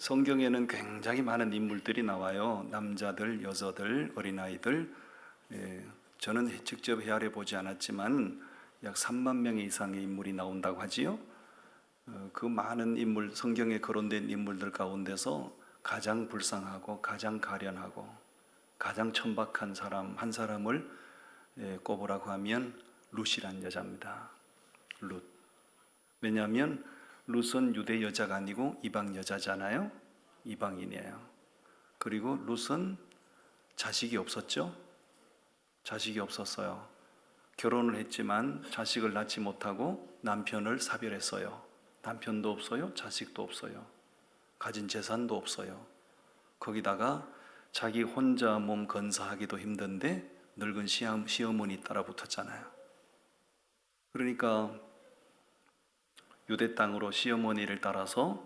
성경에는 굉장히 많은 인물들이 나와요. 남자들, 여자들, 어린아이들. 저는 직접 헤아려 보지 않았지만 약 3만 명 이상의 인물이 나온다고 하지요. 그 많은 인물, 성경에 거론된 인물들 가운데서 가장 불쌍하고 가장 가련하고 가장 천박한 사람 한 사람을 꼽으라고 하면 룻이란 여자입니다. 룻. 왜냐하면 룻은 유대 여자가 아니고 이방 여자잖아요. 이방인이에요. 그리고 룻은 자식이 없었죠. 자식이 없었어요. 결혼을 했지만 자식을 낳지 못하고 남편을 사별했어요. 남편도 없어요. 자식도 없어요. 가진 재산도 없어요. 거기다가 자기 혼자 몸 건사하기도 힘든데 늙은 시어머니 따라 붙었잖아요. 그러니까 유대 땅으로 시어머니를 따라서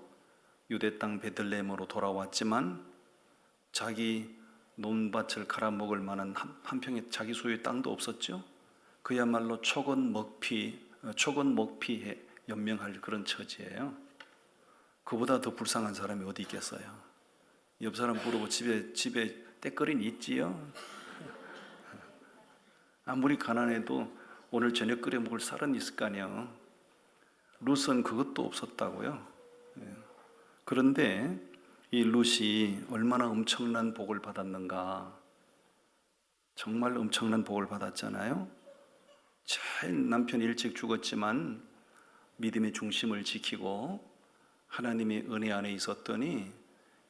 유대 땅 베들레헴으로 돌아왔지만 자기 논밭을 갈아먹을 만한 한 평의 자기 소유의 땅도 없었죠. 그야말로 초건 먹피에 연명할 그런 처지예요. 그보다 더 불쌍한 사람이 어디 있겠어요. 옆 사람 부르고 집에 때거리는 있지요. 아무리 가난해도 오늘 저녁 끓여 먹을 쌀은 있을 거 아니에요. 룻은 그것도 없었다고요. 그런데 이 룻이 얼마나 엄청난 복을 받았는가. 정말 엄청난 복을 받았잖아요. 잘 남편이 일찍 죽었지만 믿음의 중심을 지키고 하나님의 은혜 안에 있었더니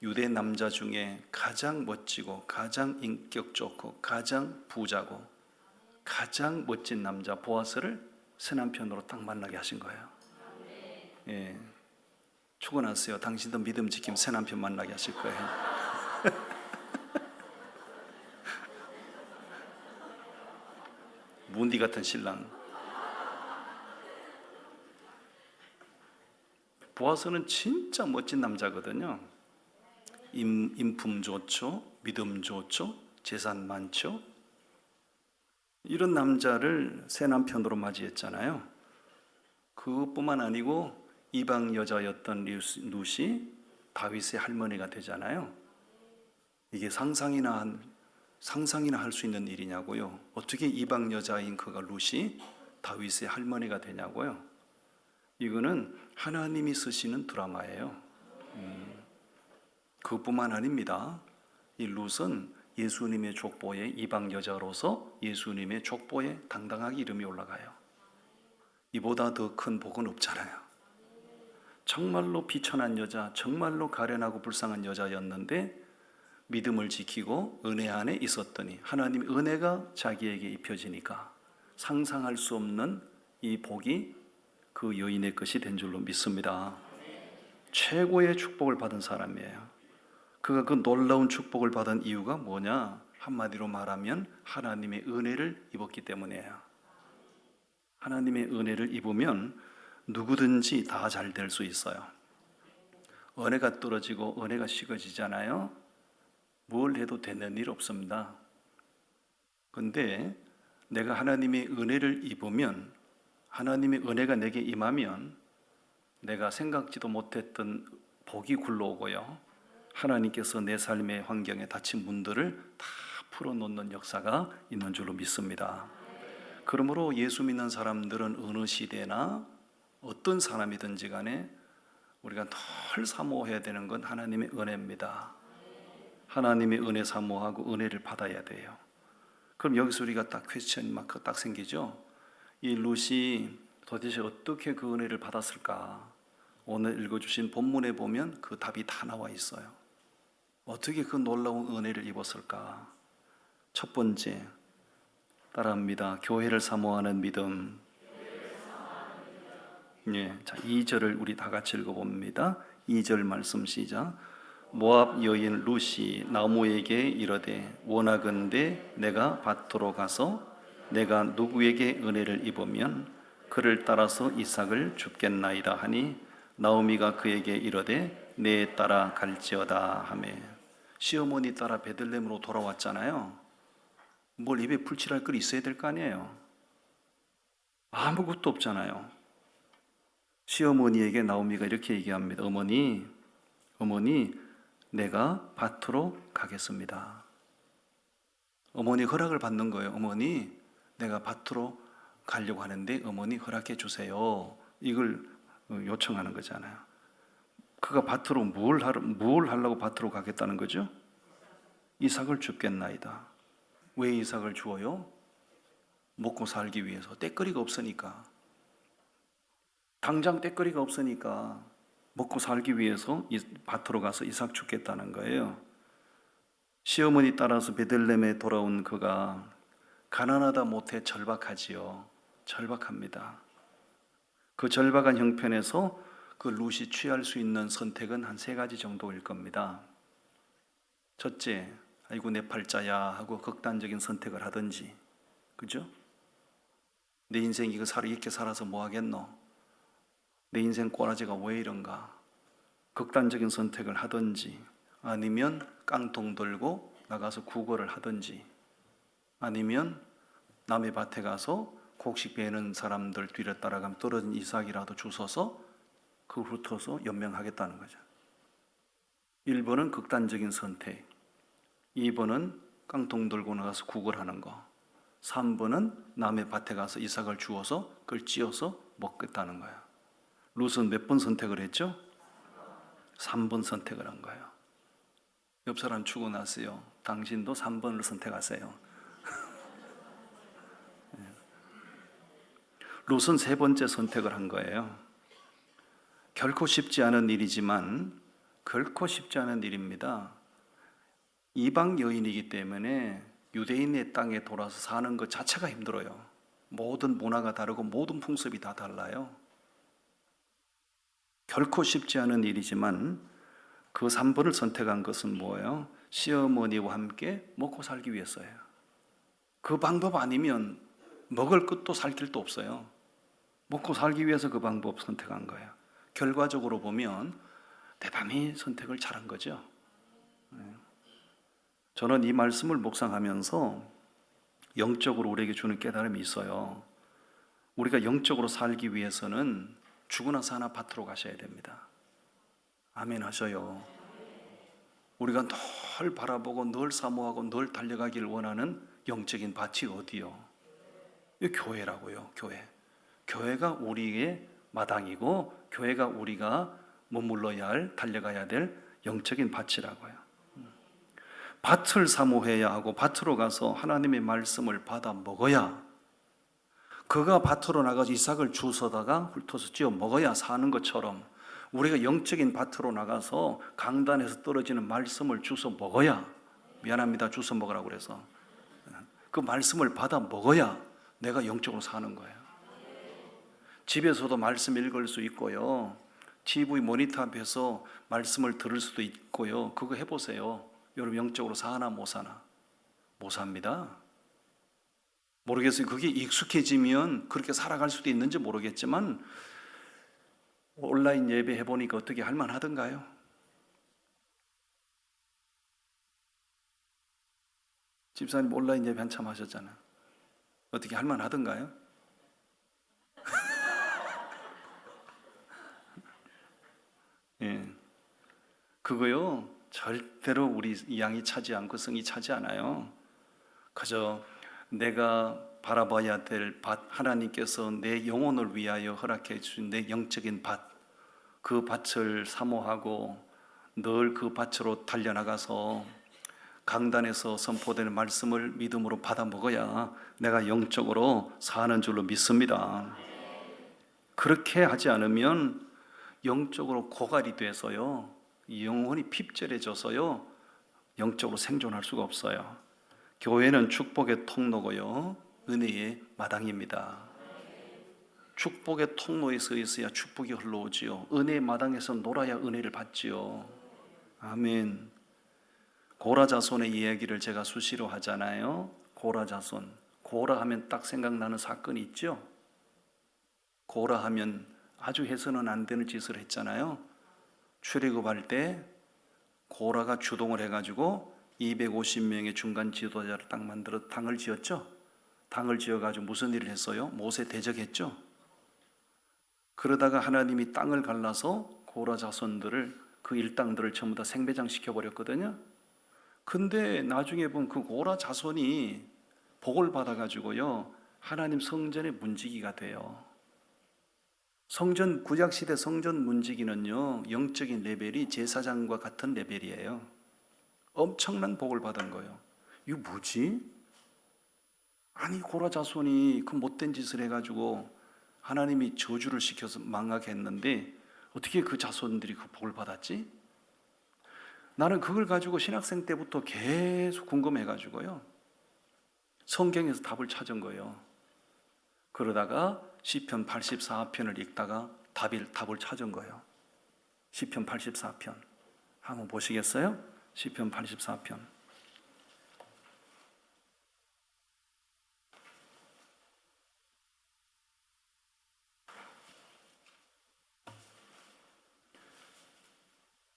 유대 남자 중에 가장 멋지고 가장 인격 좋고 가장 부자고 가장 멋진 남자 보아스를 새 남편으로 딱 만나게 하신 거예요. 예, 축원하세요. 당신도 믿음 지키면 새 남편 만나게 하실 거예요. 문디 같은 신랑. 보아스는 진짜 멋진 남자거든요. 인품 좋죠, 믿음 좋죠, 재산 많죠. 이런 남자를 새 남편으로 맞이했잖아요. 그것뿐만 아니고 이방 여자였던 룻이 다윗의 할머니가 되잖아요. 이게 상상이나 할 수 있는 일이냐고요. 어떻게 이방 여자인 그가 룻이 다윗의 할머니가 되냐고요. 이거는 하나님이 쓰시는 드라마예요. 그것뿐만 아닙니다. 이 룻은 예수님의 족보에 이방 여자로서 예수님의 족보에 당당하게 이름이 올라가요. 이보다 더 큰 복은 없잖아요. 정말로 비천한 여자, 정말로 가련하고 불쌍한 여자였는데 믿음을 지키고 은혜 안에 있었더니 하나님의 은혜가 자기에게 입혀지니까 상상할 수 없는 이 복이 그 여인의 것이 된 줄로 믿습니다. 최고의 축복을 받은 사람이에요. 그가 그 놀라운 축복을 받은 이유가 뭐냐? 한마디로 말하면 하나님의 은혜를 입었기 때문이에요. 하나님의 은혜를 입으면 누구든지 다 잘 될 수 있어요. 은혜가 떨어지고 은혜가 식어지잖아요. 뭘 해도 되는 일 없습니다. 근데 내가 하나님의 은혜를 입으면, 하나님의 은혜가 내게 임하면 내가 생각지도 못했던 복이 굴러오고요. 하나님께서 내 삶의 환경에 닫힌 문들을 다 풀어놓는 역사가 있는 줄로 믿습니다. 그러므로 예수 믿는 사람들은 어느 시대나 어떤 사람이든지 간에 우리가 늘 사모해야 되는 건 하나님의 은혜입니다. 하나님의 은혜 사모하고 은혜를 받아야 돼요. 그럼 여기서 우리가 딱 퀘스천 마크 딱 생기죠. 이 룻이 도대체 어떻게 그 은혜를 받았을까? 오늘 읽어주신 본문에 보면 그 답이 다 나와 있어요. 어떻게 그 놀라운 은혜를 입었을까? 첫 번째, 따라합니다. 교회를 사모하는 믿음. 예, 자, 2절을 우리 다 같이 읽어봅니다. 2절 말씀 시작. 모압 여인 룻이 나오미에게 이르되 원하건대 내가 밭으로 가서 내가 누구에게 은혜를 입으면 그를 따라서 이삭을 줍겠나이다 하니 나오미가 그에게 이르되 내 따라 갈지어다 하매. 시어머니 따라 베들레헴으로 돌아왔잖아요. 뭘 입에 풀칠할 거 있어야 될 거 아니에요. 아무것도 없잖아요. 시어머니에게 나오미가 이렇게 얘기합니다. 어머니, 내가 밭으로 가겠습니다. 어머니 허락을 받는 거예요. 어머니, 내가 밭으로 가려고 하는데 어머니 허락해 주세요. 이걸 요청하는 거잖아요. 그가 밭으로 뭘 하려고 밭으로 가겠다는 거죠? 이삭을 줍겠나이다. 왜 이삭을 주어요? 먹고 살기 위해서. 떼거리가 없으니까. 당장 떼거리가 없으니까 먹고 살기 위해서 밭으로 가서 이삭 줍겠다는 거예요. 시어머니 따라서 베들레헴에 돌아온 그가 가난하다 못해 절박하지요. 절박합니다. 그 절박한 형편에서 그 룻이 취할 수 있는 선택은 한 3가지 정도일 겁니다. 첫째, 아이고 내 팔자야 하고 극단적인 선택을 하든지, 그죠? 내 인생 이렇게 살아서 뭐 하겠노? 내 인생 꼬라지가 왜 이런가? 극단적인 선택을 하든지, 아니면 깡통 들고 나가서 구걸을 하든지, 아니면 남의 밭에 가서 곡식 베는 사람들 뒤를 따라가면 떨어진 이삭이라도 주워서 그걸 훑어서 연명하겠다는 거죠. 1번은 극단적인 선택, 2번은 깡통 들고 나가서 구걸하는 거, 3번은 남의 밭에 가서 이삭을 주워서 그걸 찧어서 먹겠다는 거예요. 룻은 몇 번 선택을 했죠? 3번 선택을 한 거예요. 옆 사람 축원하세요. 당신도 3번을 선택하세요. 룻은 3번째 선택을 한 거예요. 결코 쉽지 않은 일이지만, 결코 쉽지 않은 일입니다. 이방 여인이기 때문에 유대인의 땅에 돌아서 사는 것 자체가 힘들어요. 모든 문화가 다르고 모든 풍습이 다 달라요. 결코 쉽지 않은 일이지만 그 3번을 선택한 것은 뭐예요? 시어머니와 함께 먹고 살기 위해서예요. 그 방법 아니면 먹을 것도 살 길도 없어요. 먹고 살기 위해서 그 방법 선택한 거예요. 결과적으로 보면 대단히 선택을 잘한 거죠. 저는 이 말씀을 묵상하면서 영적으로 우리에게 주는 깨달음이 있어요. 우리가 영적으로 살기 위해서는 죽으나 사나 밭으로 가셔야 됩니다. 아멘 하셔요. 우리가 늘 바라보고 늘 사모하고 늘 달려가기를 원하는 영적인 밭이 어디요? 이 교회라고요. 교회. 교회가 우리의 마당이고 교회가 우리가 머물러야 할, 달려가야 될 영적인 밭이라고요. 밭을 사모해야 하고 밭으로 가서 하나님의 말씀을 받아 먹어야, 그가 밭으로 나가서 이삭을 주워다가 훑어서 찧어 먹어야 사는 것처럼 우리가 영적인 밭으로 나가서 강단에서 떨어지는 말씀을 주워 먹어야, 미안합니다, 주워 먹으라고 그래서 그 말씀을 받아 먹어야 내가 영적으로 사는 거예요. 집에서도 말씀 읽을 수 있고요, TV 모니터 앞에서 말씀을 들을 수도 있고요. 그거 해보세요. 여러분 영적으로 사나 못 사나? 못 삽니다. 모르겠어요. 그게 익숙해지면 그렇게 살아갈 수도 있는지 모르겠지만 온라인 예배 해보니까 어떻게 할만하던가요? 집사님 온라인 예배 한참 하셨잖아요. 어떻게 할만하던가요? 예, 그거요 절대로 우리 양이 차지 않고 성이 차지 않아요. 그저 내가 바라봐야 될 밭, 하나님께서 내 영혼을 위하여 허락해 주신 내 영적인 밭, 그 밭을 사모하고 늘 그 밭으로 달려나가서 강단에서 선포되는 말씀을 믿음으로 받아 먹어야 내가 영적으로 사는 줄로 믿습니다. 그렇게 하지 않으면 영적으로 고갈이 돼서요, 영혼이 핍절해져서요, 영적으로 생존할 수가 없어요. 교회는 축복의 통로고요, 은혜의 마당입니다. 축복의 통로에 서 있어야 축복이 흘러오지요. 은혜의 마당에서 놀아야 은혜를 받지요. 아멘. 고라 자손의 이야기를 제가 수시로 하잖아요. 고라 자손. 고라 하면 딱 생각나는 사건이 있죠. 고라 하면 아주 해서는 안 되는 짓을 했잖아요. 출애굽할 때 고라가 주동을 해가지고 250명의 중간 지도자를 딱 만들어 당을 지었죠. 당을 지어가지고 무슨 일을 했어요? 모세 대적했죠. 그러다가 하나님이 땅을 갈라서 고라 자손들을 그 일당들을 전부 다 생배장 시켜버렸거든요. 근데 나중에 보면 그 고라 자손이 복을 받아가지고요, 하나님 성전의 문지기가 돼요. 성전, 구약시대 성전 문지기는요, 영적인 레벨이 제사장과 같은 레벨이에요. 엄청난 복을 받은 거예요. 이거 뭐지? 아니, 고라 자손이 그 못된 짓을 해가지고 하나님이 저주를 시켜서 망하게 했는데 어떻게 그 자손들이 그 복을 받았지? 나는 그걸 가지고 신학생 때부터 계속 궁금해가지고요, 성경에서 답을 찾은 거예요. 그러다가 시편 84편을 읽다가 답을 찾은 거예요. 시편 84편 한번 보시겠어요? 시편 84편.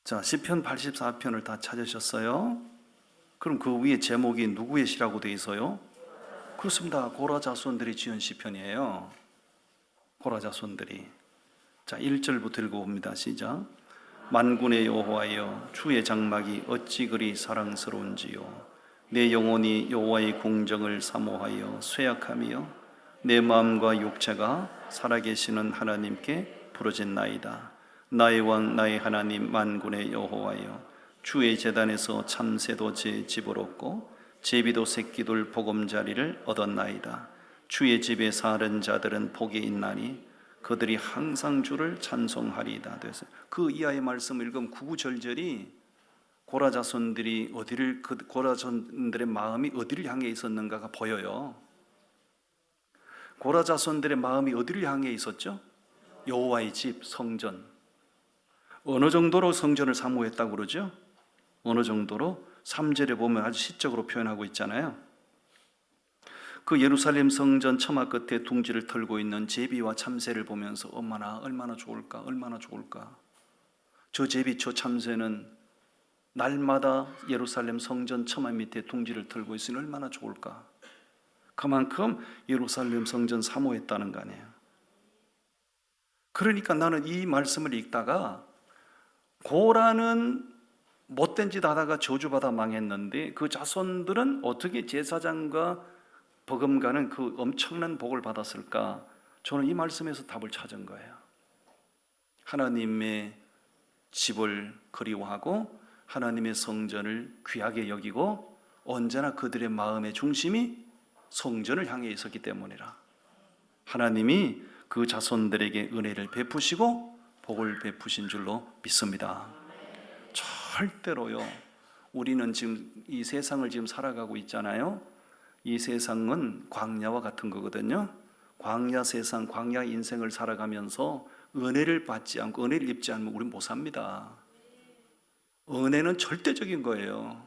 자, 시편 84편을 다 찾으셨어요? 그럼 그 위에 제목이 누구의 시라고 돼 있어요? 그렇습니다. 고라 자손들이 지은 시편이에요. 고라 자손들이. 자, 1절부터 읽어봅니다. 시작. 만군의 여호와여, 주의 장막이 어찌 그리 사랑스러운지요. 내 영혼이 여호와의 공정을 사모하여 쇠약하며 내 마음과 육체가 살아계시는 하나님께 부르짖나이다. 나의 왕 나의 하나님 만군의 여호와여, 주의 제단에서 참새도 제 집을 얻고 제비도 새끼들 보금자리를 얻었나이다. 주의 집에 사는 자들은 복이 있나니 그들이 항상 주를 찬송하리이다. 그래서 그 이하의 말씀을 읽으면 구구절절이 고라 자손들이 고라 자손들의 마음이 어디를 향해 있었는가가 보여요. 고라 자손들의 마음이 어디를 향해 있었죠? 여호와의 집, 성전. 어느 정도로 성전을 사모했다고 그러죠? 어느 정도로? 3절에 보면 아주 시적으로 표현하고 있잖아요. 그 예루살렘 성전 처마 끝에 둥지를 털고 있는 제비와 참새를 보면서 얼마나 좋을까, 얼마나 좋을까. 저 제비, 저 참새는 날마다 예루살렘 성전 처마 밑에 둥지를 털고 있으니 얼마나 좋을까. 그만큼 예루살렘 성전 사모했다는 거 아니에요. 그러니까 나는 이 말씀을 읽다가 고라는 못된 짓 하다가 저주받아 망했는데 그 자손들은 어떻게 제사장과 버금가는 그 엄청난 복을 받았을까? 저는 이 말씀에서 답을 찾은 거예요. 하나님의 집을 그리워하고 하나님의 성전을 귀하게 여기고 언제나 그들의 마음의 중심이 성전을 향해 있었기 때문이라. 하나님이 그 자손들에게 은혜를 베푸시고 복을 베푸신 줄로 믿습니다. 절대로요, 우리는 지금 이 세상을 지금 살아가고 있잖아요. 이 세상은 광야와 같은 거거든요. 광야 세상, 광야 인생을 살아가면서 은혜를 받지 않고 은혜를 입지 않으면 우리는 못 삽니다. 은혜는 절대적인 거예요.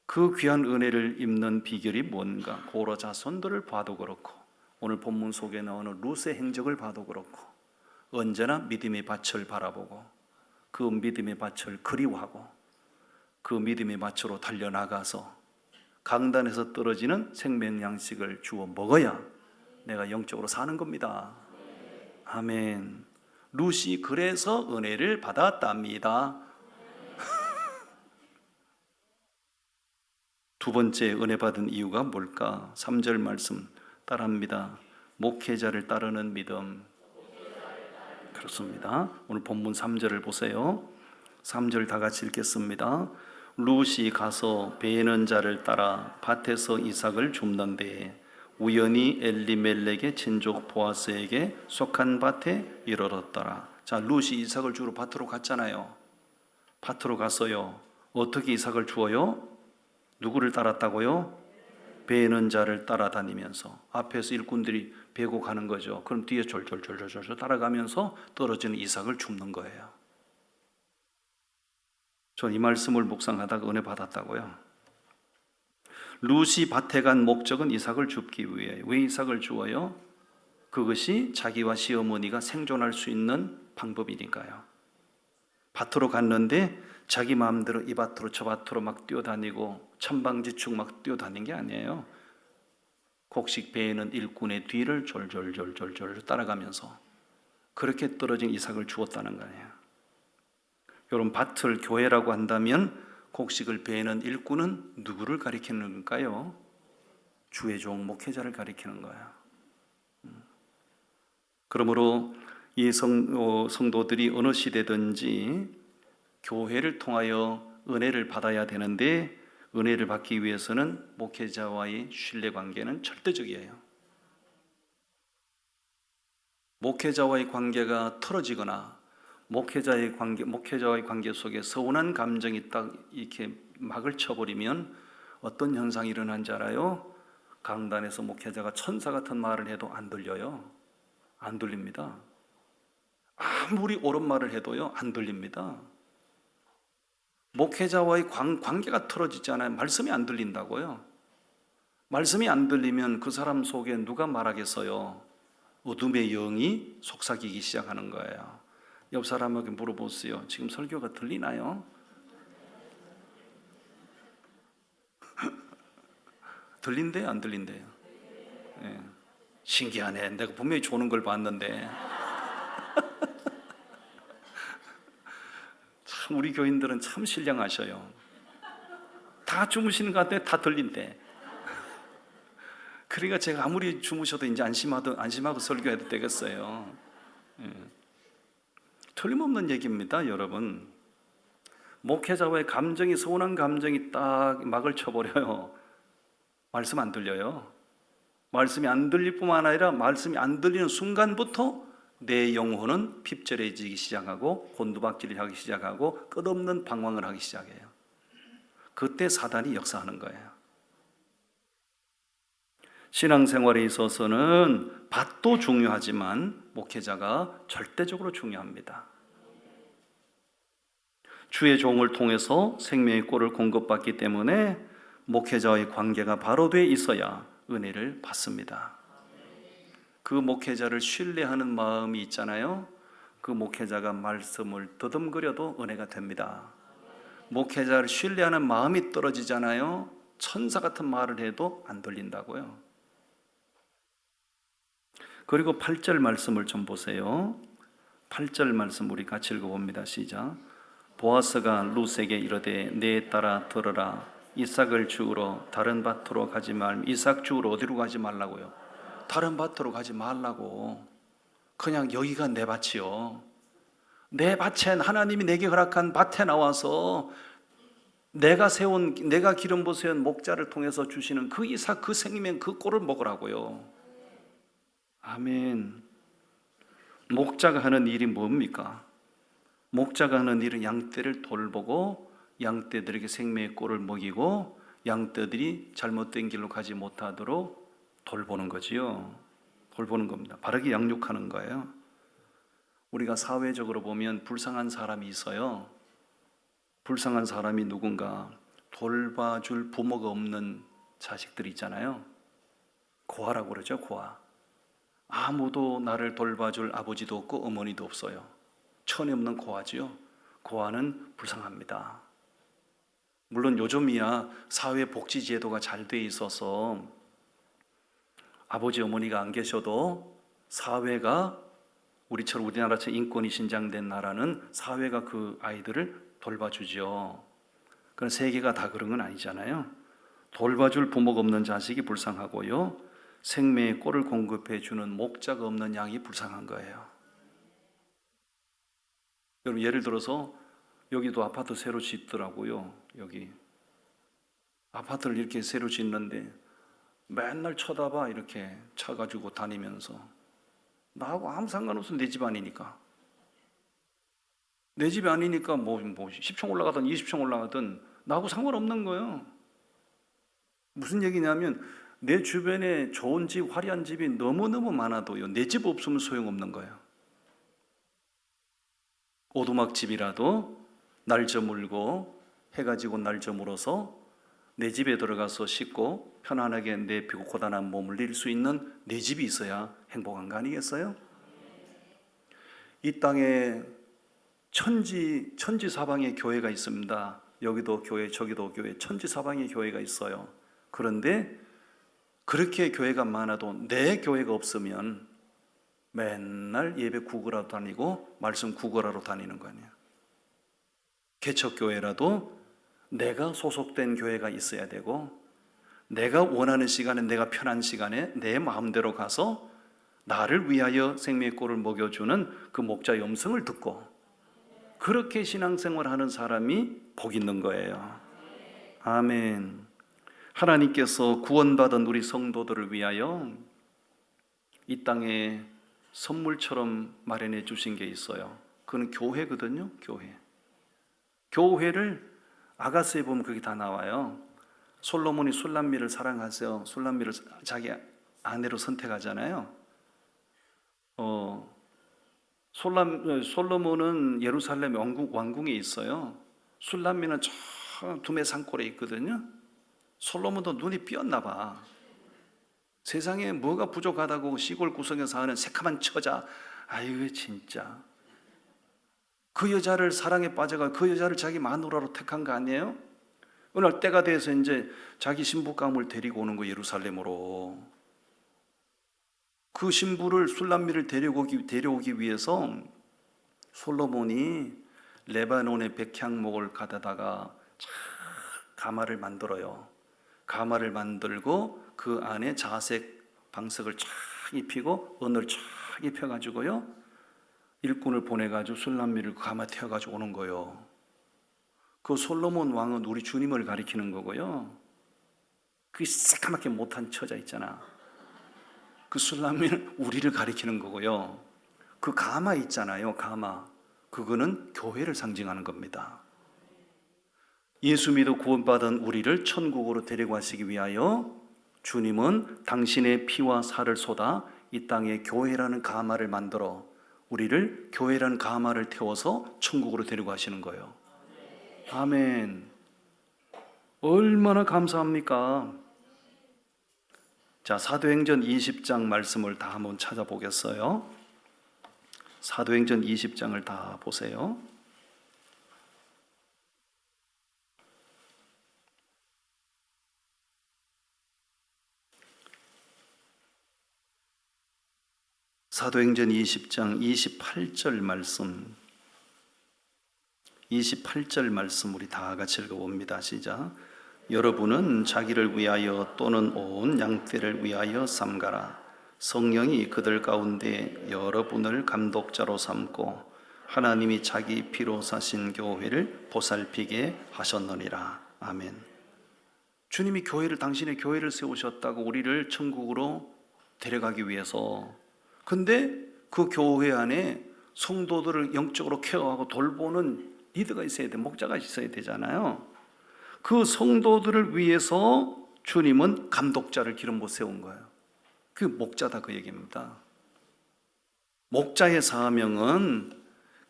그 귀한 은혜를 입는 비결이 뭔가? 고라 자손들을 봐도 그렇고 오늘 본문 속에 나오는 룻의 행적을 봐도 그렇고 언제나 믿음의 밭을 바라보고 그 믿음의 밭을 그리워하고 그 믿음의 밭으로 달려나가서 강단에서 떨어지는 생명 양식을 주워 먹어야 내가 영적으로 사는 겁니다. 아멘. 룻이 그래서 은혜를 받았답니다. 두 번째 은혜 받은 이유가 뭘까? 3절 말씀 따라합니다. 목회자를 따르는 믿음. 그렇습니다. 오늘 본문 3절을 보세요. 3절 다 같이 읽겠습니다. 룻이 가서 베는 자를 따라 밭에서 이삭을 줍는데 우연히 엘리멜렉의 친족 보아스에게 속한 밭에 이르렀더라. 자, 룻이 이삭을 주러 밭으로 갔잖아요. 밭으로 갔어요. 어떻게 이삭을 주어요? 누구를 따랐다고요? 베는 자를 따라다니면서 앞에서 일꾼들이 베고 가는 거죠. 그럼 뒤에 졸졸졸졸 따라가면서 떨어지는 이삭을 줍는 거예요. 전 이 말씀을 묵상하다가 은혜 받았다고요. 룻이 밭에 간 목적은 이삭을 줍기 위해. 왜 이삭을 주어요? 그것이 자기와 시어머니가 생존할 수 있는 방법이니까요. 밭으로 갔는데 자기 마음대로 이 밭으로 저 밭으로 막 뛰어다니고 천방지축 막 뛰어다닌 게 아니에요. 곡식 베는 일꾼의 뒤를 졸졸졸졸 따라가면서 그렇게 떨어진 이삭을 주었다는 거예요. 여러분, 밭을 교회라고 한다면 곡식을 베는 일꾼은 누구를 가리키는 걸까요? 주의 종 목회자를 가리키는 거야. 그러므로 이 성도들이 어느 시대든지 교회를 통하여 은혜를 받아야 되는데, 은혜를 받기 위해서는 목회자와의 신뢰관계는 절대적이에요. 목회자와의 관계가 틀어지거나 목회자와의 관계 속에 서운한 감정이 딱 이렇게 막을 쳐버리면 어떤 현상이 일어난지 알아요? 강단에서 목회자가 천사 같은 말을 해도 안 들려요. 안 들립니다. 아무리 옳은 말을 해도요, 안 들립니다. 목회자와의 관계가 틀어지잖아요. 말씀이 안 들린다고요. 말씀이 안 들리면 그 사람 속에 누가 말하겠어요? 어둠의 영이 속삭이기 시작하는 거예요. 옆 사람에게 물어보세요. 지금 설교가 들리나요? 들린대요, 안 들린대요? 네. 신기하네. 내가 분명히 조는 걸 봤는데. 참 우리 교인들은 참 신령하셔요. 다 주무시는 것 같아. 다 들린대. 그러니까 제가 아무리 주무셔도 이제 안심하고 설교해도 되겠어요. 예. 틀림없는 얘기입니다, 여러분. 목회자와의 감정이, 서운한 감정이 딱 막을 쳐버려요. 말씀 안 들려요. 말씀이 안 들릴 뿐만 아니라 말씀이 안 들리는 순간부터 내 영혼은 핍절해지기 시작하고 곤두박질을 하기 시작하고 끝없는 방황을 하기 시작해요. 그때 사단이 역사하는 거예요. 신앙생활에 있어서는 밭도 중요하지만 목회자가 절대적으로 중요합니다. 주의 종을 통해서 생명의 꼴을 공급받기 때문에 목회자와의 관계가 바로 돼 있어야 은혜를 받습니다. 그 목회자를 신뢰하는 마음이 있잖아요. 그 목회자가 말씀을 더듬거려도 은혜가 됩니다. 목회자를 신뢰하는 마음이 떨어지잖아요. 천사 같은 말을 해도 안 들린다고요. 그리고 8절 말씀을 좀 보세요. 8절 말씀 우리 같이 읽어봅니다. 시작. 보아스가 룻에게 이르되 내 딸아 들으라. 이삭을 주우러 다른 밭으로 가지 말. 이삭 주우러 어디로 가지 말라고요? 다른 밭으로 가지 말라고. 그냥 여기가 내 밭이요. 내 밭에, 하나님이 내게 허락한 밭에 나와서 내가 기름 부은 목자를 통해서 주시는 그 이삭, 그 생명, 그 꼴을 먹으라고요. 아멘. 목자가 하는 일이 뭡니까? 목자가 하는 일은 양떼를 돌보고 양떼들에게 생명의 꼴을 먹이고 양떼들이 잘못된 길로 가지 못하도록 돌보는 거지요. 돌보는 겁니다. 바르게 양육하는 거예요. 우리가 사회적으로 보면 불쌍한 사람이 있어요. 불쌍한 사람이 누군가 돌봐줄 부모가 없는 자식들이 있잖아요. 고아라고 그러죠, 고아. 아무도 나를 돌봐줄 아버지도 없고 어머니도 없어요. 천이 없는 고아지요. 고아는 불쌍합니다. 물론 요즘이야 사회복지제도가 잘 돼 있어서 아버지 어머니가 안 계셔도 사회가 우리나라처럼 인권이 신장된 나라는 사회가 그 아이들을 돌봐주죠. 그런 세계가 다 그런 건 아니잖아요. 돌봐줄 부모가 없는 자식이 불쌍하고요. 생명의 꼴을 공급해 주는 목자가 없는 양이 불쌍한 거예요. 여러분, 예를 들어서 여기도 아파트 새로 짓더라고요. 여기 아파트를 이렇게 새로 짓는데 맨날 쳐다봐. 이렇게 차 가지고 다니면서. 나하고 아무 상관없어. 내 집 아니니까. 내 집이 아니니까 뭐 10층 올라가든 20층 올라가든 나하고 상관없는 거예요. 무슨 얘기냐면 내 주변에 좋은 집, 화려한 집이 너무너무 많아도요, 내 집 없으면 소용없는 거예요. 오두막집이라도 날 저물고 해가 지고 날 저물어서 내 집에 들어가서 씻고 편안하게 내 피고 고단한 몸을 낼 수 있는 내 집이 있어야 행복한 거 아니겠어요? 이 땅에 천지사방에 교회가 있습니다. 여기도 교회, 저기도 교회, 천지사방에 교회가 있어요. 그런데 그렇게 교회가 많아도 내 교회가 없으면 맨날 예배 구걸하러 다니고 말씀 구걸하러 다니는 거 아니에요. 개척교회라도 내가 소속된 교회가 있어야 되고, 내가 원하는 시간에, 내가 편한 시간에 내 마음대로 가서 나를 위하여 생명의 꼴을 먹여주는 그 목자의 음성을 듣고 그렇게 신앙생활하는 사람이 복 있는 거예요. 아멘. 하나님께서 구원받은 우리 성도들을 위하여 이 땅에 선물처럼 마련해 주신 게 있어요. 그건 교회거든요. 교회를 아가스에 보면 그게 다 나와요. 솔로몬이 술람미를 사랑하세요. 술람미를 자기 아내로 선택하잖아요. 솔로몬은 예루살렘 왕궁에 있어요. 술람미는 저 두메 산골에 있거든요. 솔로몬도 눈이 삐었나 봐. 세상에 뭐가 부족하다고 시골 구석에 사는 새카만 처자. 아이고 진짜. 그 여자를 사랑에 빠져가 그 여자를 자기 마누라로 택한 거 아니에요? 어느 날 때가 돼서 이제 자기 신부감을 데리고 오는 거 예루살렘으로. 그 신부를 술람미를 데려오기 위해서 솔로몬이 레바논의 백향목을 가져다가 가마를 만들어요. 가마를 만들고 그 안에 자색 방석을 쫙 입히고 은을 쫙 입혀가지고요, 일꾼을 보내가지고 술람미를 가마 태워가지고 오는 거예요. 그 솔로몬 왕은 우리 주님을 가리키는 거고요. 그 새까맣게 못한 처자 있잖아. 그 술람미는 우리를 가리키는 거고요. 그 가마 있잖아요. 가마. 그거는 교회를 상징하는 겁니다. 예수 믿어 구원받은 우리를 천국으로 데려가시기 위하여 주님은 당신의 피와 살을 쏟아 이 땅에 교회라는 가마를 만들어 우리를 교회라는 가마를 태워서 천국으로 데려가시는 거예요. 아멘. 얼마나 감사합니까? 자, 사도행전 20장 말씀을 다 한번 찾아보겠어요. 사도행전 20장을 다 보세요. 사도행전 20장 28절 말씀, 28절 말씀 우리 다 같이 읽어봅니다. 시작. 여러분은 자기를 위하여 또는 온 양떼를 위하여 삼가라. 성령이 그들 가운데 여러분을 감독자로 삼고 하나님이 자기 피로 사신 교회를 보살피게 하셨느니라. 아멘. 주님이 당신의 교회를 세우셨다고 우리를 천국으로 데려가기 위해서. 근데 그 교회 안에 성도들을 영적으로 케어하고 돌보는 리더가 있어야 돼. 목자가 있어야 되잖아요. 그 성도들을 위해서 주님은 감독자를 기름 부어 세운 거예요. 그 목자다 그 얘기입니다. 목자의 사명은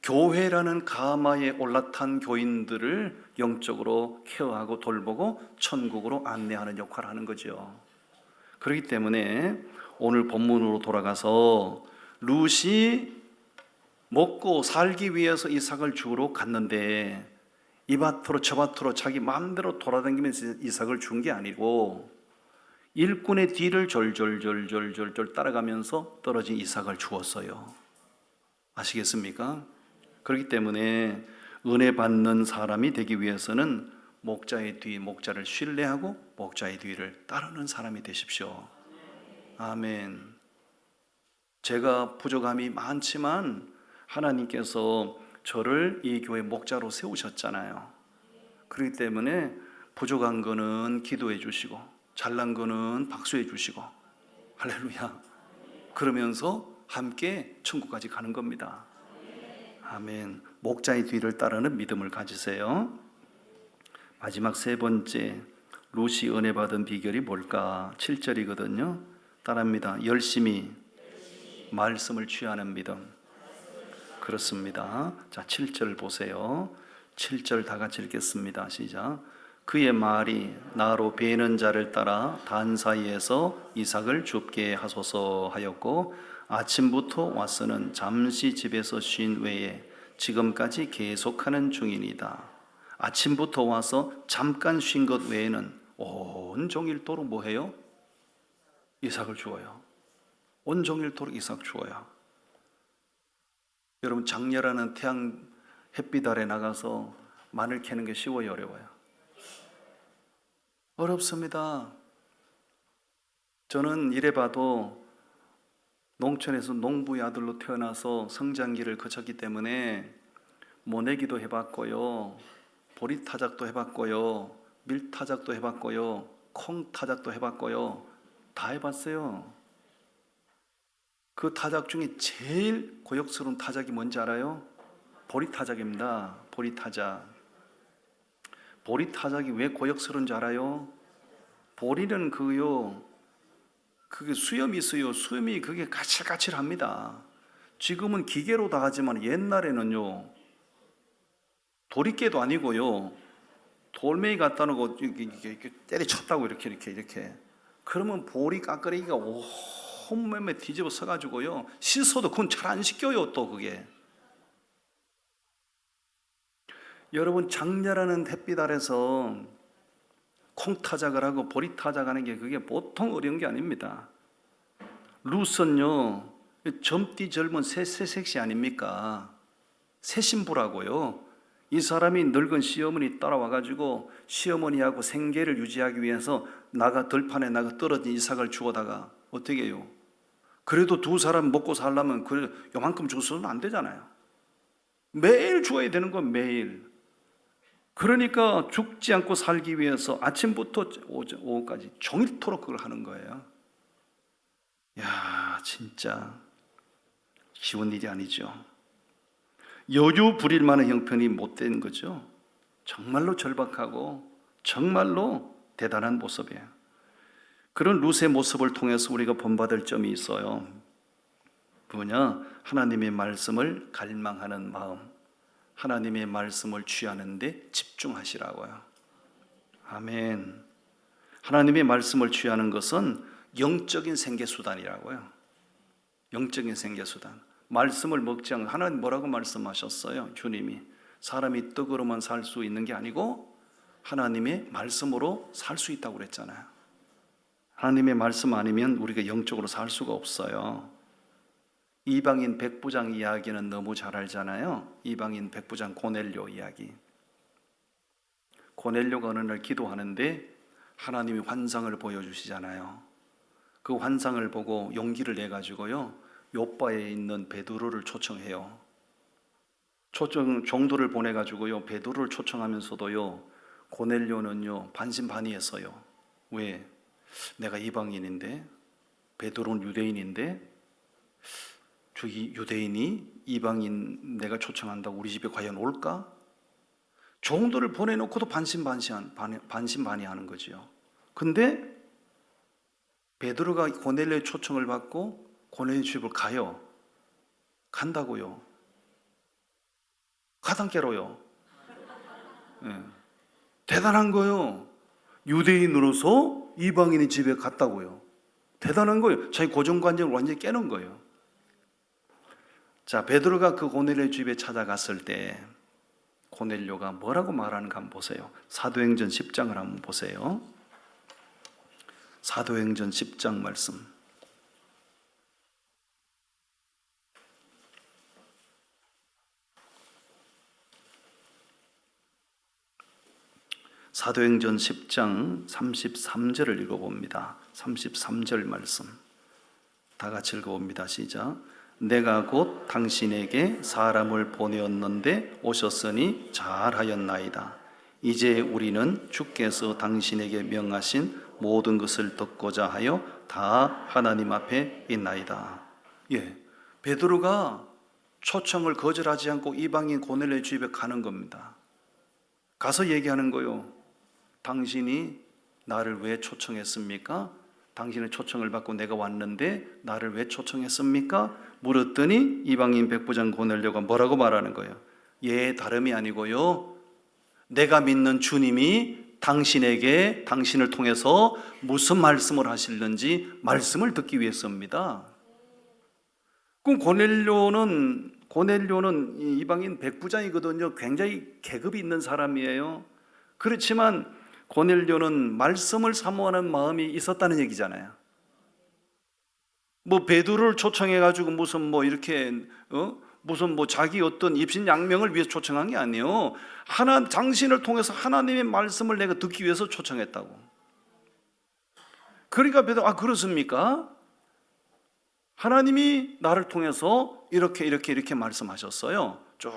교회라는 가마에 올라탄 교인들을 영적으로 케어하고 돌보고 천국으로 안내하는 역할을 하는 거죠. 그렇기 때문에 오늘 본문으로 돌아가서 룻이 먹고 살기 위해서 이삭을 주우러 갔는데 이 밭으로 저 밭으로 자기 마음대로 돌아다니면서 이삭을 준 게 아니고 일꾼의 뒤를 졸졸 따라가면서 떨어진 이삭을 주었어요. 아시겠습니까? 그렇기 때문에 은혜 받는 사람이 되기 위해서는 목자를 신뢰하고 목자의 뒤를 따르는 사람이 되십시오. 아멘. 제가 부족함이 많지만 하나님께서 저를 이 교회 목자로 세우셨잖아요. 그렇기 때문에 부족한 거는 기도해 주시고 잘난 거는 박수해 주시고 할렐루야. 그러면서 함께 천국까지 가는 겁니다. 아멘. 목자의 뒤를 따르는 믿음을 가지세요. 마지막 세 번째, 룻이 은혜 받은 비결이 뭘까? 7절이거든요. 따라합니다. 열심히 말씀을 취하는 믿음. 그렇습니다. 자, 7절 보세요. 7절 다 같이 읽겠습니다. 시작. 그의 말이 나로 베는 자를 따라 단 사이에서 이삭을 줍게 하소서 하였고 아침부터 와서는 잠시 집에서 쉰 외에 지금까지 계속하는 중이니다. 아침부터 와서 잠깐 쉰 것 외에는 온종일토록 뭐해요? 이삭을 주어요. 온종일토록 이삭 주어요. 여러분, 장렬하는 태양 햇빛 아래 나가서 마늘 캐는 게 쉬워요, 어려워요? 어렵습니다. 저는 이래봐도 농촌에서 농부의 아들로 태어나서 성장기를 거쳤기 때문에 모내기도 해봤고요, 보리타작도 해봤고요, 밀타작도 해봤고요, 콩타작도 해봤고요, 다 해봤어요. 그 타작 중에 제일 고역스러운 타작이 뭔지 알아요? 보리타작입니다. 보리타작. 보리타작이 왜 고역스러운지 알아요? 보리는 그게 수염이 있어요. 수염이 그게 까칠까칠합니다. 지금은 기계로 다 하지만 옛날에는요, 도리깨도 아니고요, 돌멩이 갖다 놓고 이렇게 때려쳤다고 이렇게. 그러면 보리 깎으리기가 온몸에 뒤집어 서가지고요, 씻어도 그건 잘 안 씻겨요, 또 그게. 여러분, 장렬하는 햇빛 아래서 콩타작을 하고 보리타작 하는 게 그게 보통 어려운 게 아닙니다. 루스는요, 젊디 젊은 새색시 아닙니까? 새 신부라고요. 이 사람이 늙은 시어머니 따라와가지고 시어머니하고 생계를 유지하기 위해서 들판에 떨어진 이삭을 주워다가 어떻게 해요? 그래도 두 사람 먹고 살려면 그래 요만큼 줘서는 안 되잖아요. 매일 주어야 되는 건 매일. 그러니까 죽지 않고 살기 위해서 아침부터 오후까지 종일토록 그걸 하는 거예요. 야, 진짜 쉬운 일이 아니죠. 여유 부릴 만한 형편이 못 된 거죠. 정말로 절박하고 정말로 대단한 모습이에요. 그런 룻의 모습을 통해서 우리가 본받을 점이 있어요. 뭐냐? 하나님의 말씀을 갈망하는 마음, 하나님의 말씀을 취하는데 집중하시라고요. 아멘. 하나님의 말씀을 취하는 것은 영적인 생계수단이라고요. 영적인 생계수단. 말씀을 먹지 않고, 하나님 뭐라고 말씀하셨어요? 주님이 사람이 떡으로만 살 수 있는 게 아니고 하나님의 말씀으로 살 수 있다고 그랬잖아요. 하나님의 말씀 아니면 우리가 영적으로 살 수가 없어요. 이방인 백부장 이야기는 너무 잘 알잖아요. 이방인 백부장 고넬료 이야기. 고넬료가 어느 날 기도하는데 하나님이 환상을 보여주시잖아요. 그 환상을 보고 용기를 내가지고요, 요바에 있는 베드로를 초청해요. 종도를 보내가지고요, 베드로를 초청하면서도요, 고넬료는요 반신반의했어요. 왜? 내가 이방인인데, 베드로는 유대인인데, 저기 유대인이 이방인 내가 초청한다고 우리 집에 과연 올까? 종도를 보내놓고도 반신반의하는 거지요. 근데 베드로가 고넬료의 초청을 받고 고넬료 집을 가요. 간다고요. 가당깨로요. 네. 대단한 거요. 유대인으로서 이방인의 집에 갔다고요. 대단한 거예요. 자기 고정관념을 완전히 깨는 거예요. 자, 베드로가 그 고넬료 집에 찾아갔을 때 고넬료가 뭐라고 말하는가 한번 보세요. 사도행전 10장을 한번 보세요. 사도행전 10장 말씀. 사도행전 10장 33절을 읽어봅니다. 33절 말씀 다 같이 읽어봅니다. 시작. 내가 곧 당신에게 사람을 보내었는데 오셨으니 잘하였나이다. 이제 우리는 주께서 당신에게 명하신 모든 것을 듣고자 하여 다 하나님 앞에 있나이다. 예, 베드로가 초청을 거절하지 않고 이방인 고넬료 집에 가는 겁니다. 가서 얘기하는 거요. 당신이 나를 왜 초청했습니까? 당신의 초청을 받고 내가 왔는데 나를 왜 초청했습니까? 물었더니 이방인 백부장 고넬료가 뭐라고 말하는 거예요? 예, 다름이 아니고요, 내가 믿는 주님이 당신에게 당신을 통해서 무슨 말씀을 하실는지 말씀을 듣기 위해서입니다. 그럼 고넬료는 이방인 백부장이거든요. 굉장히 계급이 있는 사람이에요. 그렇지만 고넬료는 말씀을 사모하는 마음이 있었다는 얘기잖아요. 뭐 베드로를 초청해 가지고 무슨 뭐 이렇게 무슨 뭐 자기 어떤 입신양명을 위해서 초청한 게 아니에요. 당신을 통해서 하나님의 말씀을 내가 듣기 위해서 초청했다고. 그러니까 베드로, 그렇습니까? 하나님이 나를 통해서 이렇게 말씀하셨어요. 쭉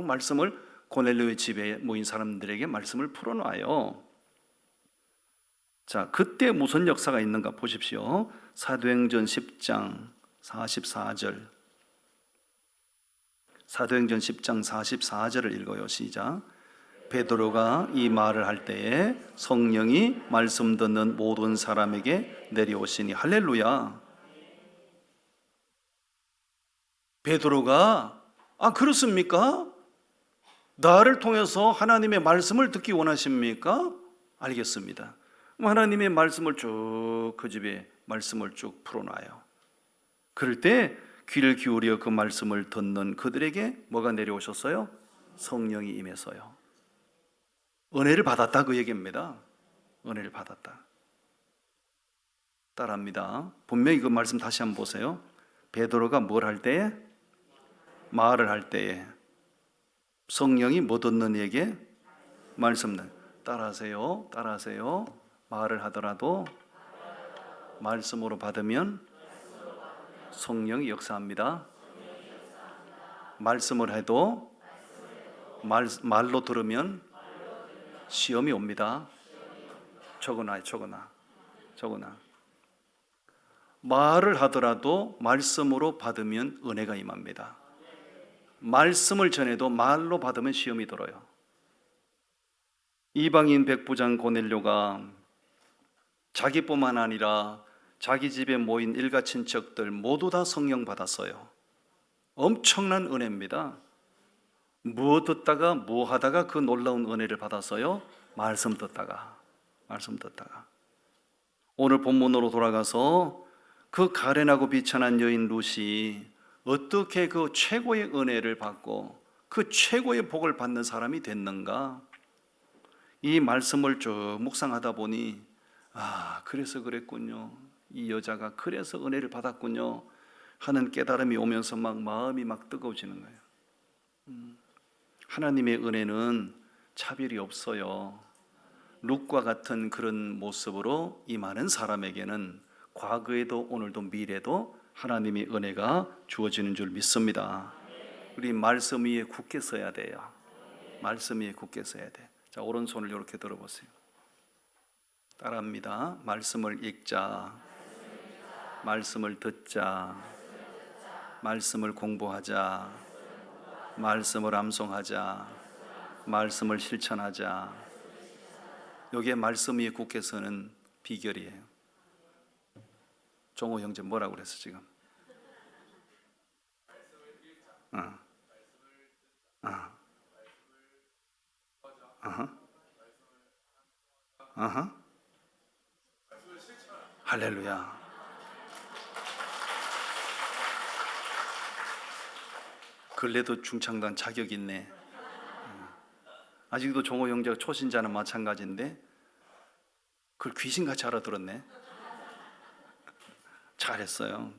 말씀을 고넬료의 집에 모인 사람들에게 말씀을 풀어놔요. 자, 그때 무슨 역사가 있는가 보십시오. 사도행전 10장 44절. 사도행전 10장 44절을 읽어요. 시작. 베드로가 이 말을 할 때에 성령이 말씀 듣는 모든 사람에게 내려오시니. 할렐루야. 베드로가 그렇습니까? 나를 통해서 하나님의 말씀을 듣기 원하십니까? 알겠습니다. 하나님의 말씀을 쭉 그 집에 말씀을 쭉 풀어놔요. 그럴 때 귀를 기울여 그 말씀을 듣는 그들에게 뭐가 내려오셨어요? 성령이 임해서요. 은혜를 받았다 그 얘기입니다. 은혜를 받았다. 따라합니다. 분명히 그 말씀 다시 한번 보세요. 베드로가 뭘 할 때에? 말을 할 때에 성령이 뭐 듣는 이에게? 말씀. 따라하세요. 따라하세요. 말을 하더라도 말씀으로 받으면 성령이 역사합니다. 말씀을 해도 말로 들으면 시험이 옵니다. 적어놔. 말을 하더라도 말씀으로 받으면 은혜가 임합니다. 말씀을 전해도 말로 받으면 시험이 들어요. 이방인 백부장 고넬료가 자기뿐만 아니라 자기 집에 모인 일가 친척들 모두 다 성령 받았어요. 엄청난 은혜입니다. 무엇 듣다가 뭐 하다가 그 놀라운 은혜를 받았어요? 말씀 듣다가. 오늘 본문으로 돌아가서 그 가련하고 비천한 여인 룻이 어떻게 그 최고의 은혜를 받고 그 최고의 복을 받는 사람이 됐는가? 이 말씀을 쭉 묵상하다 보니 그래서 그랬군요. 이 여자가 그래서 은혜를 받았군요 하는 깨달음이 오면서 마음이 뜨거워지는 거예요. 하나님의 은혜는 차별이 없어요. 룻과 같은 그런 모습으로 임하는 사람에게는 과거에도 오늘도 미래도 하나님의 은혜가 주어지는 줄 믿습니다. 우리 말씀 위에 굳게 서야 돼요. 말씀 위에 굳게 서야 돼. 자, 오른손을 이렇게 들어보세요. 따라합니다. 말씀을 읽자, 말씀을 듣자, 말씀을 공부하자, 말씀을 암송하자, 말씀을 실천하자. 이게 말씀 위에 굳게 서는 비결이에요. 종호 형제 뭐라고 그랬어 지금? 할렐루야. 근래도 중창단 자격 있네. 아직도 종호 형제가 초신자는 마찬가지인데 그걸 귀신같이 알아들었네. 잘했어요.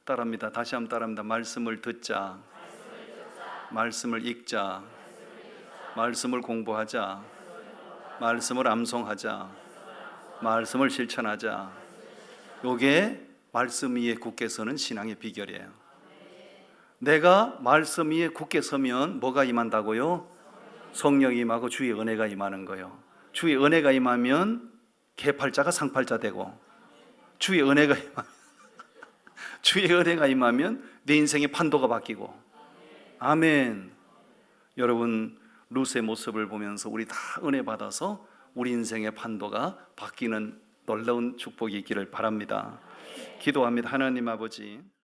따라합니다. 다시 한번 따라합니다. 말씀을 듣자, 말씀을 읽자, 말씀을 공부하자, 말씀을 암송하자, 말씀을 실천하자. 요게 말씀 위에 굳게 서는 신앙의 비결이에요. 내가 말씀 위에 굳게 서면 뭐가 임한다고요? 성령이 임하고 주의 은혜가 임하는 거예요. 주의 은혜가 임하면 개팔자가 상팔자 되고, 주의 은혜가 임하면 내 인생의 판도가 바뀌고. 아멘. 여러분, 룻의 모습을 보면서 우리 다 은혜 받아서 우리 인생의 판도가 바뀌는 놀라운 축복이 있기를 바랍니다. 기도합니다. 하나님 아버지,